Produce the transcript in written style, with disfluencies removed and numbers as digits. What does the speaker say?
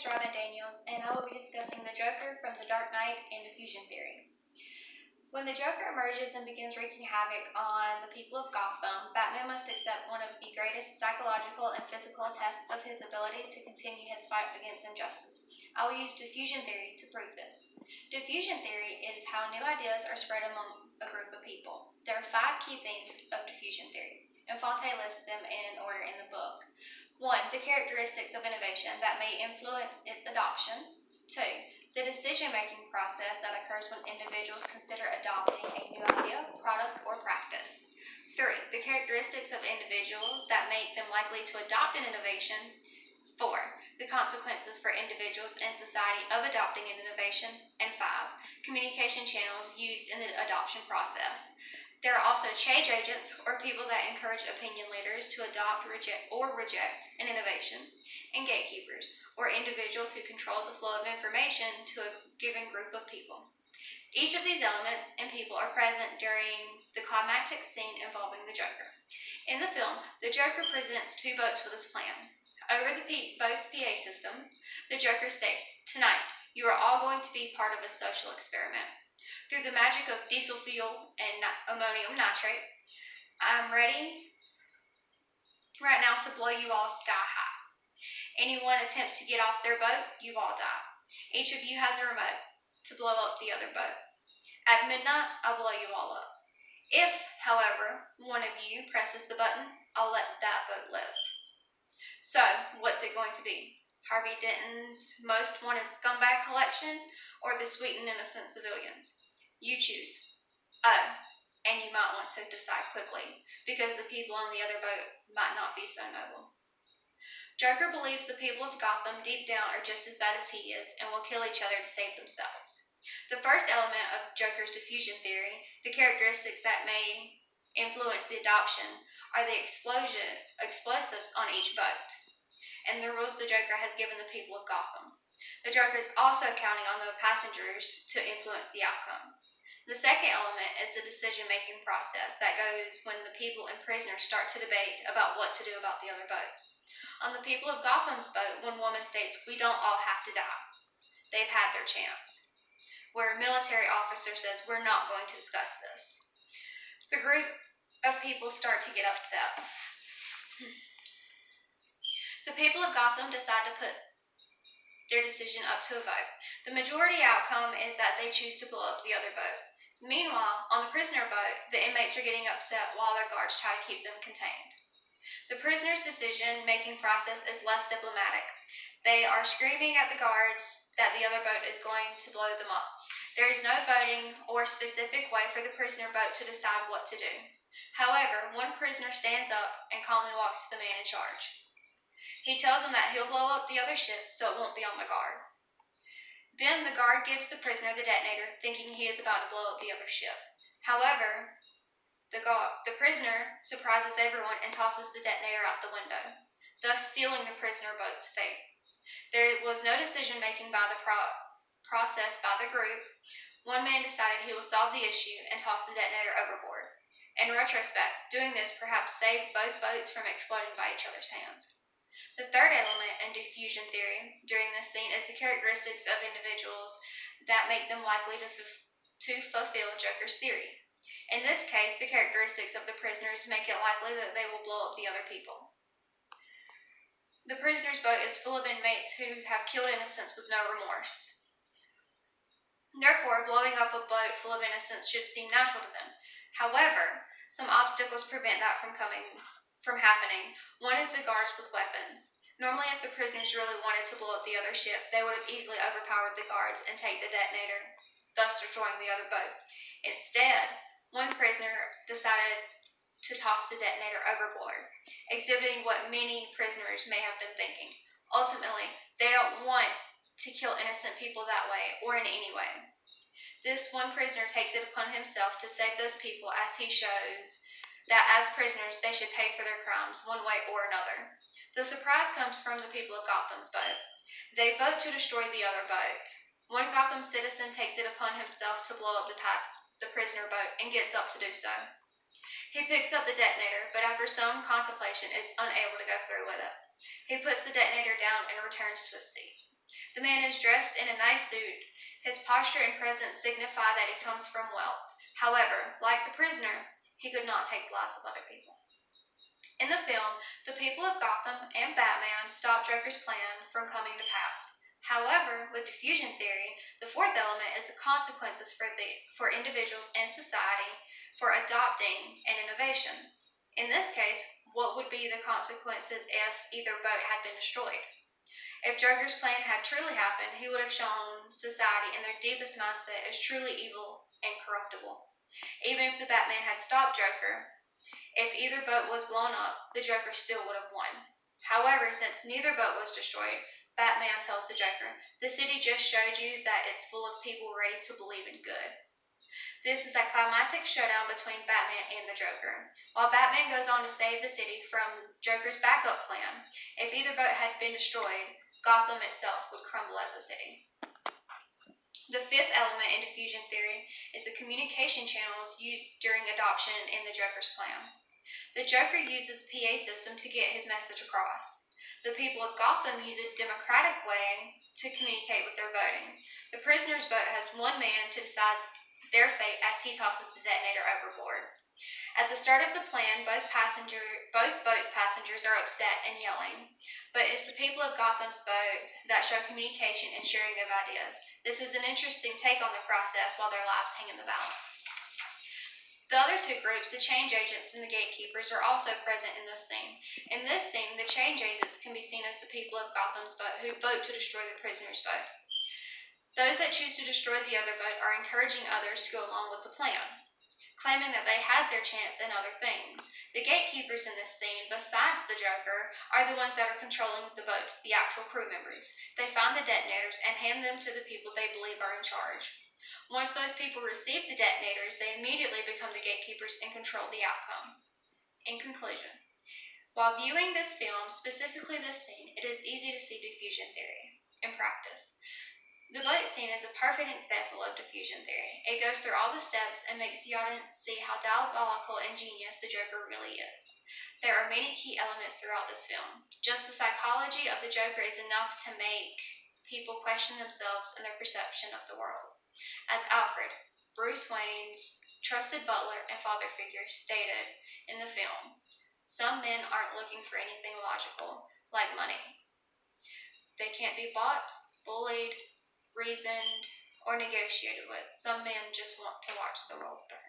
Robin Daniels, and I will be discussing the Joker from The Dark Knight and Diffusion Theory. When the Joker emerges and begins wreaking havoc on the people of Gotham, Batman must accept one of the greatest psychological and physical tests of his abilities to continue his fight against injustice. I will use diffusion theory to prove this. Diffusion theory is how new ideas are spread among a group of people. There are 5 key themes of diffusion theory, and Fonte lists them in order in the book. 1. The characteristics of innovation that may influence its adoption. 2. The decision-making process that occurs when individuals consider adopting a new idea, product, or practice. 3. The characteristics of individuals that make them likely to adopt an innovation. 4. The consequences for individuals and society of adopting an innovation. And 5. Communication channels used in the adoption process. There are also change agents, or people that encourage opinion leaders to adopt, reject an innovation, and gatekeepers, or individuals who control the flow of information to a given group of people. Each of these elements and people are present during the climactic scene involving the Joker. In the film, the Joker presents 2 boats with his plan. Over the boat's PA system, the Joker states, "Tonight, you are all going to be part of a social experiment. Through the magic of diesel fuel and ammonium nitrate, I'm ready right now to blow you all sky high. Anyone attempts to get off their boat, you all die. Each of you has a remote to blow up the other boat. At midnight, I'll blow you all up. If, however, one of you presses the button, I'll let that boat live." So, what's it going to be? Harvey Denton's most wanted scumbag collection, or the sweet and innocent civilians? You choose. Oh, and you might want to decide quickly, because the people on the other boat might not be so noble. Joker believes the people of Gotham deep down are just as bad as he is and will kill each other to save themselves. The first element of Joker's diffusion theory, the characteristics that may influence the adoption, are the explosives on each boat, and the rules the Joker has given the people of Gotham. The Joker is also counting on the passengers to influence the outcome. The second element is the decision-making process that goes when the people and prisoners start to debate about what to do about the other boat. On the people of Gotham's boat, one woman states, "We don't all have to die. They've had their chance." Where a military officer says, "We're not going to discuss this." The group of people start to get upset. The people of Gotham decide to put their decision up to a vote. The majority outcome is that they choose to blow up the other boat. Meanwhile, on the prisoner boat, the inmates are getting upset while their guards try to keep them contained. The prisoner's decision-making process is less diplomatic. They are screaming at the guards that the other boat is going to blow them up. There is no voting or specific way for the prisoner boat to decide what to do. However, one prisoner stands up and calmly walks to the man in charge. He tells him that he'll blow up the other ship so it won't be on the guard. Then the guard gives the prisoner the detonator, thinking he is about to blow up the other ship. However, the prisoner surprises everyone and tosses the detonator out the window, thus sealing the prisoner boat's fate. There was no decision-making by the process by the group. One man decided he will solve the issue and toss the detonator overboard. In retrospect, doing this perhaps saved both boats from exploding by each other's hands. The third element in diffusion theory during this scene is the characteristics of individuals that make them likely to fulfill Joker's theory. In this case, the characteristics of the prisoners make it likely that they will blow up the other people. The prisoner's boat is full of inmates who have killed innocents with no remorse. Therefore, blowing up a boat full of innocents should seem natural to them. However, some obstacles prevent that from happening. One is the guards with weapons. Normally, if the prisoners really wanted to blow up the other ship, they would have easily overpowered the guards and take the detonator, thus destroying the other boat. Instead, one prisoner decided to toss the detonator overboard, exhibiting what many prisoners may have been thinking. Ultimately, they don't want to kill innocent people that way or in any way. This one prisoner takes it upon himself to save those people, as he shows that as prisoners they should pay for their crimes one way or another. The surprise comes from the people of Gotham's boat. They vote to destroy the other boat. One Gotham citizen takes it upon himself to blow up the prisoner boat and gets up to do so. He picks up the detonator, but after some contemplation is unable to go through with it. He puts the detonator down and returns to his seat. The man is dressed in a nice suit. His posture and presence signify that he comes from wealth. However, like the prisoner, he could not take the lives of other people. In the film, the people of Gotham and Batman stop Joker's plan from coming to pass. However, with diffusion theory, the fourth element is the consequences for individuals and society for adopting an innovation. In this case, what would be the consequences if either boat had been destroyed? If Joker's plan had truly happened, he would have shown society in their deepest mindset as truly evil and corruptible. Even if the Batman had stopped Joker, if either boat was blown up, the Joker still would have won. However, since neither boat was destroyed, Batman tells the Joker, "The city just showed you that it's full of people ready to believe in good." This is a climactic showdown between Batman and the Joker. While Batman goes on to save the city from Joker's backup plan, if either boat had been destroyed, Gotham itself would crumble as a city. The fifth element in diffusion theory is the communication channels used during adoption in the Joker's plan. The Joker uses a PA system to get his message across. The people of Gotham use a democratic way to communicate with their voting. The prisoner's vote has one man to decide their fate as he tosses the detonator overboard. At the start of the plan, both boats' passengers are upset and yelling, but it's the people of Gotham's vote that show communication and sharing of ideas. This is an interesting take on the process while their lives hang in the balance. The other two groups, the change agents and the gatekeepers, are also present in this scene. In this scene, the change agents can be seen as the people of Gotham's vote who vote to destroy the prisoner's vote. Those that choose to destroy the other vote are encouraging others to go along with the plan, claiming that they had their chance in other things. The gatekeepers in this scene, besides the Joker, are the ones that are controlling the votes, the actual crew members. They find the detonators and hand them to the people they believe are in charge. Once those people receive the detonators, they immediately become the gatekeepers and control the outcome. In conclusion, while viewing this film, specifically this scene, it is easy to see diffusion theory in practice. The boat scene is a perfect example of diffusion theory. It goes through all the steps and makes the audience see how diabolical and genius the Joker really is. There are many key elements throughout this film. Just the psychology of the Joker is enough to make people question themselves and their perception of the world. As Alfred, Bruce Wayne's trusted butler and father figure, stated in the film, "Some men aren't looking for anything logical, like money. They can't be bought, bullied, reasoned, or negotiated with. Some men just want to watch the world burn."